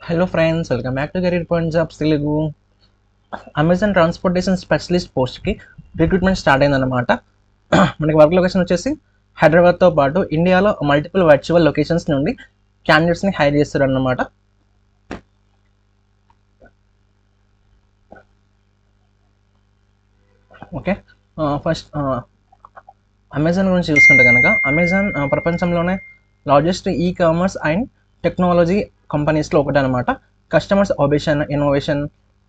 Hello friends, welcome back to career point jobs Telugu. Amazon transportation specialist పోస్ట్కి recruitment start అయిందన్నమాట. మనకి work location వచ్చేసి హైదరాబాద్తో పాటు ఇండియాలో మల్టిపుల్ వర్చువల్ లొకేషన్స్ నుండి క్యాండిడేట్స్ని హైర్ చేస్తారు అన్నమాట. ఓకే, ఫస్ట్ అమెజాన్ గురించి చూసుకుంటే కనుక అమెజాన్ ప్రపంచంలోనే largest e commerce and technology కంపెనీస్లో ఒకటి అనమాట. Customers obsession, innovation,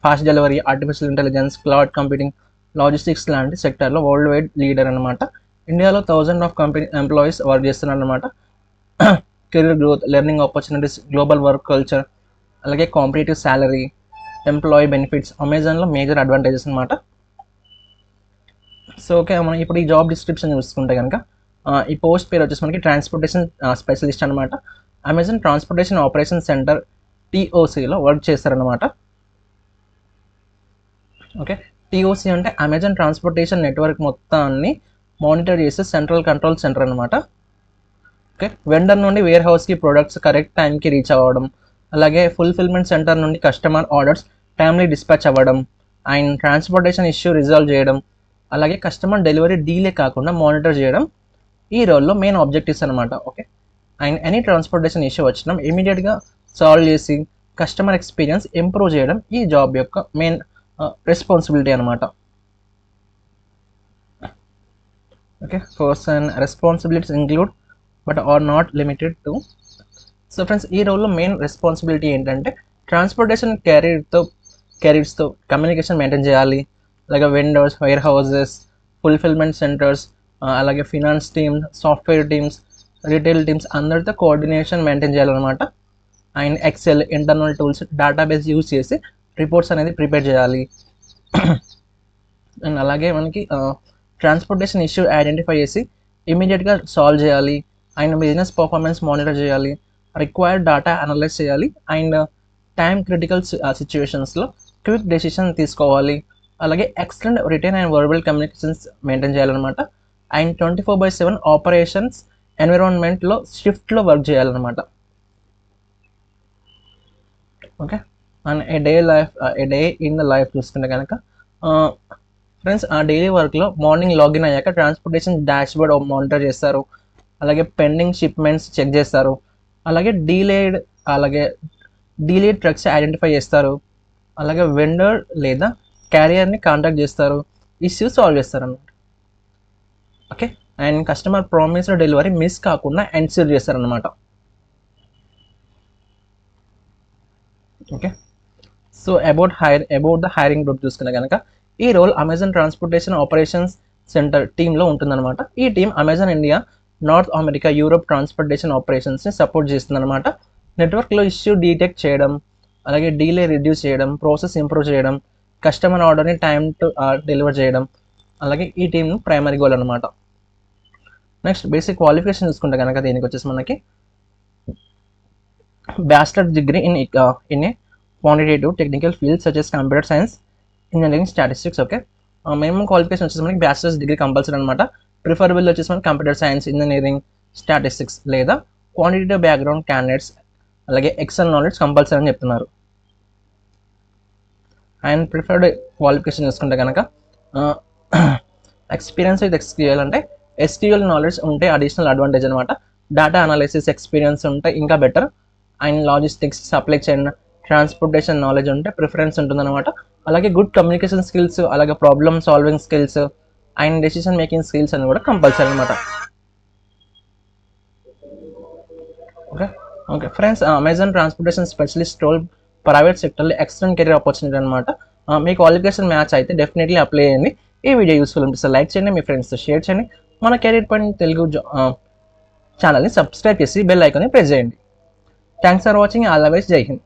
fast delivery, artificial intelligence, cloud computing, logistics లాంటి సెక్టర్లో వరల్డ్ వైడ్ లీడర్ అనమాట. ఇండియాలో 1000 ఆఫ్ కంపెనీ ఎంప్లాయీస్ వర్క్ చేస్తున్నారు అనమాట. Career growth, learning opportunities, global work culture, అలాగే కాంపిటేటివ్ శాలరీ, ఎంప్లాయీ బెనిఫిట్స్ అమెజాన్లో మేజర్ అడ్వాంటేజెస్ అనమాట. సో ఓకే, మనం ఇప్పుడు ఈ జాబ్ డిస్క్రిప్షన్ చూసుకుంటే కనుక ఈ పోస్ట్ పేరు వచ్చేసి మనకి ట్రాన్స్పోర్టేషన్ స్పెషలిస్ట్ అనమాట. అమెజాన్ ట్రాన్స్పోర్టేషన్ ఆపరేషన్ సెంటర్ టీఓసీలో వర్క్ చేస్తారనమాట. ఓకే, టీఓసీ అంటే అమెజాన్ ట్రాన్స్పోర్టేషన్ నెట్వర్క్ మొత్తాన్ని మానిటర్ చేసే సెంట్రల్ కంట్రోల్ సెంటర్ అనమాట. ఓకే, వెండర్ నుండి వేర్ హౌస్కి ప్రొడక్ట్స్ కరెక్ట్ టైంకి రీచ్ అవ్వడం, అలాగే ఫుల్ఫిల్మెంట్ సెంటర్ నుండి కస్టమర్ ఆర్డర్స్ టైమ్లీ డిస్పాచ్ అవ్వడం, అండ్ ట్రాన్స్పోర్టేషన్ ఇష్యూ రిజాల్వ్ చేయడం, అలాగే కస్టమర్ డెలివరీ డీలే కాకుండా మానిటర్ చేయడం ఈ రోల్లో మెయిన్ ఆబ్జెక్టివ్స్ అనమాట. Okay, and any transportation issue వచ్చినా ఇమీడియట్గా సాల్వ్ చేసి కస్టమర్ ఎక్స్పీరియన్స్ ఇంప్రూవ్ చేయడం ఈ జాబ్ యొక్క మెయిన్ రెస్పాన్సిబిలిటీ అనమాట. Okay, first and responsibilities include but are not limited to. So friends, ఈ రోల్లో మెయిన్ రెస్పాన్సిబిలిటీ ఏంటంటే ట్రాన్స్పోర్టేషన్ క్యారియర్స్తో కమ్యూనికేషన్ మెయింటైన్ చేయాలి, అలాగే vendors, warehouses, fulfilment centres, అలాగే finance teams, software teams, retail teams అందరితో కోఆర్డినేషన్ మెయింటైన్ చేయాలన్నమాట. And excel, internal tools, database use చేసి రిపోర్ట్స్ అనేది ప్రిపేర్ చేయాలి. అండ్ అలాగే మనకి ట్రాన్స్పోర్టేషన్ ఇష్యూ ఐడెంటిఫై చేసి ఇమీడియట్గా సాల్వ్ చేయాలి, అండ్ బిజినెస్ పర్ఫార్మెన్స్ మానిటర్ చేయాలి, రిక్వైర్డ్ డేటా అనలైజ్ చేయాలి, అండ్ టైం క్రిటికల్ సిచ్యువేషన్స్లో క్విక్ డెసిషన్ తీసుకోవాలి, అలాగే excellent return and verbal communications maintain చేయాలన్నమాట. అండ్ 24/7 ఆపరేషన్స్ ఎన్విరాన్మెంట్లో షిఫ్ట్లో వర్క్ చేయాలన్నమాట. Okay, and A day in the life చూసుకుంటే కనుక ఫ్రెండ్స్, ఆ డైలీ వర్క్లో మార్నింగ్ లాగిన్ అయ్యాక ట్రాన్స్పోర్టేషన్ డాష్ బోర్డ్ మానిటర్ చేస్తారు, అలాగే పెండింగ్ షిప్మెంట్స్ చెక్ చేస్తారు, అలాగే డీలేడ్ ట్రక్స్ ఐడెంటిఫై చేస్తారు, అలాగే వెండర్ లేదా క్యారియర్ని కాంటాక్ట్ చేస్తారు, ఇష్యూస్ సాల్వ్ చేస్తారు అన్నమాట. Okay, and customer promised delivery miss కాకుండా ఎన్ష్యూర్ చేస్తారనమాట. Okay, so about the hiring group చూసుకునే కనుక ఈ role Amazon transportation operations centre టీంలో ఉంటుందన్నమాట. ఈ team Amazon India, North America, Europe transportation ఆపరేషన్స్ని సపోర్ట్ చేస్తుందన్నమాట. నెట్వర్క్లో ఇష్యూ డిటెక్ట్ చేయడం, అలాగే డీలే రిడ్యూస్ చేయడం, ప్రాసెస్ ఇంప్రూవ్ చేయడం, కస్టమర్ ఆర్డర్ని టైం టు డెలివర్ చేయడం, అలాగే ఈ టీం ప్రైమరీ గోల్ అనమాట. నెక్స్ట్ బేసిక్ క్వాలిఫికేషన్ చూసుకుంటే కనుక దీనికి వచ్చేసి మనకి bachelor degree in a quantitative technical field such as computer science, engineering, statistics. Okay, minimum qualification వచ్చేసి మనకి బ్యాచిలర్స్ డిగ్రీ కంపల్సరీ అనమాట. ప్రిఫరబుల్ వచ్చేసి మనకి కంప్యూటర్ సైన్స్, ఇంజనీరింగ్, స్టాటిస్టిక్స్ లేదా క్వాంటిటేటివ్ బ్యాక్గ్రౌండ్ క్యాండిడేట్స్, అలాగే ఎక్సెల్ నాలెడ్జ్ కంపల్సరీ అని చెప్తున్నారు. అండ్ ప్రిఫర్డ్ క్వాలిఫికేషన్ చూసుకుంటే కనుక ఎక్స్పీరియన్స్ విత్ ఎస్క్యూఎల్ అంటే ఎస్క్యూఎల్ నాలెడ్జ్ ఉంటే అడిషనల్ అడ్వాంటేజ్ అనమాట. డేటా అనాలిసిస్ ఎక్స్పీరియన్స్ ఉంటే ఇంకా better. And logistics, supply chain, transportation knowledge ఉంటే ప్రిఫరెన్స్ ఉంటుందన్నమాట. అలాగే గుడ్ కమ్యూనికేషన్ స్కిల్స్, అలాగే problem solving skills and decision making skills అని కూడా కంపల్సరీ అనమాట. Okay okay friends, Amazon transportation specialist role private సెక్టర్లో ఎక్సలెంట్ కెరీర్ ఆపర్చునిటీ అనమాట. మీ క్వాలిఫికేషన్ మ్యాచ్ అయితే డెఫినెట్లీ అప్లై చేయండి. ఈ వీడియో యూస్ఫుల్ అనిపిస్తే లైక్ చేయండి, మీ ఫ్రెండ్స్తో షేర్ చేయండి. మన కెరీర్ పాయింట్ తెలుగు ఛానల్ని సబ్స్క్రైబ్ చేసి బెల్ ఐకాన్ని ప్రెస్ చేయండి. Thanks for watching. All the best. జై హింద్.